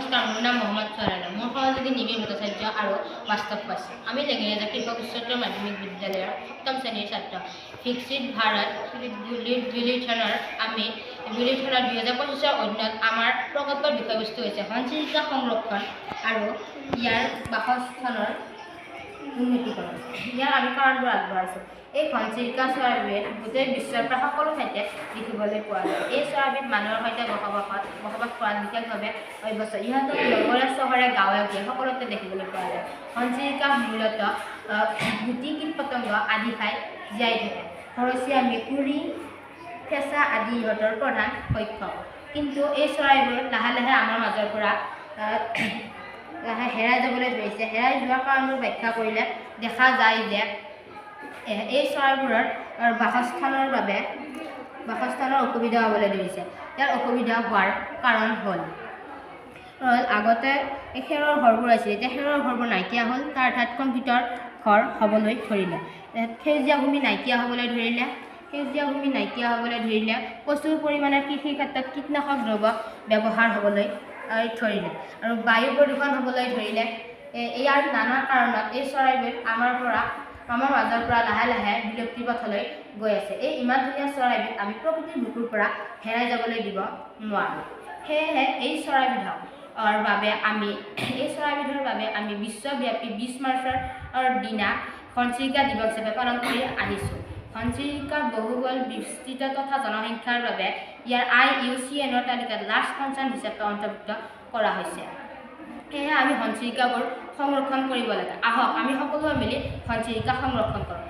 নমস্কাৰ, মোৰ নাম মহম্মদ চৰাইনা। মোৰ সহযোগী নিবিড় ভট্টাচাৰ্য আৰু বাস্তৱ পাইছে। আমি লেঙেৰিয়া কৃষক উচ্চতৰ মাধ্যমিক বিদ্যালয়ৰ 7ম শ্ৰেণীৰ ছাত্ৰ। ভিকচিত ভাৰত বিলিৰ চনৰ 2025 অধীনত আমাৰ প্ৰকল্পৰ বিষয়বস্তু হৈছে সঞ্চিকা সংৰক্ষণ আৰু ইয়াৰ বাসস্থানৰ উন্নতিকৰণ। ইয়াৰ আমি কাৰণবোৰ আগবঢ়াইছোঁ। এই ঘনচিৰিকা চৰাইবিধ গোটেই বিশ্বৰ পৰা সকলো ঠাইতে দেখিবলৈ পোৱা যায়। এই চৰাইবিধ মানুহৰ সৈতে বসবাস কৰাত বিশেষভাৱে অভ্যস্ত। ইহঁতক নগৰে চহৰে গাঁৱে ভূঞে সকলোতে দেখিবলৈ পোৱা যায়। ঘনচিৰিকা মূলতঃ গুটি কীট পতংগ আদি খাই জীয়াই থাকে। ঘৰচীয়া মেকুৰী ফেঁচা আদি ইহঁতৰ প্ৰধান ভক্ষক। কিন্তু এই চৰাইবোৰ লাহে লাহে আমাৰ মাজৰ পৰা হেৰাই যাবলৈ ধৰিছে। হেৰাই যোৱাৰ কাৰণবোৰ ব্যাখ্যা কৰিলে দেখা যায় যে এই চৰাইবোৰৰ বাসস্থানৰ অসুবিধা হ'বলৈ ধৰিছে। ইয়াৰ অসুবিধা হোৱাৰ কাৰণ হ'ল আগতে খেৰৰ ঘৰবোৰ আছিল, এতিয়া খেৰৰ ঘৰবোৰ নাইকিয়া হ'ল, তাৰ ঠাইত কংক্ৰিটৰ ঘৰ হ'বলৈ ধৰিলে। সেউজীয়া ভূমি নাইকিয়া হ'বলৈ ধৰিলে, প্ৰচুৰ পৰিমাণে কৃষিৰ ক্ষেত্ৰত কীটনাশক দ্ৰব্য ব্যৱহাৰ হ'বলৈ ধৰিলে আৰু বায়ু প্ৰদূষণ হ'বলৈ ধৰিলে। ইয়াৰ নানা কাৰণত এই চৰাইবিধ আমাৰ মাজৰ পৰা লাহে লাহে বিলুপ্তিৰ পথলৈ গৈ আছে। এই ইমান ধুনীয়া চৰাইবিধ আমি প্ৰকৃতিৰ বুকুৰ পৰা হেৰাই যাবলৈ দিব নোৱাৰোঁ। সেয়েহে এই চৰাইবিধৰ বাবে আমি বিশ্বব্যাপী 20 মাৰ্চৰ দিনা ঘনচিৰিকা দিৱস হিচাপে পালন কৰি আহিছোঁ। ঘনচিৰিকাৰ বহুবল বিস্তৃত তথা জনসংখ্যাৰ বাবে ইয়াৰ IUCN-ৰ তালিকাত লাষ্ট কনচাৰ্ণ হিচাপে অন্তৰ্ভুক্ত কৰা হৈছে। সেয়েহে আমি ঘনচিৰিকাবোৰ সংৰক্ষণ কৰিব লাগে। আহক আমি সকলোৱে মিলি ঘনচিৰিকা সংৰক্ষণ কৰোঁ।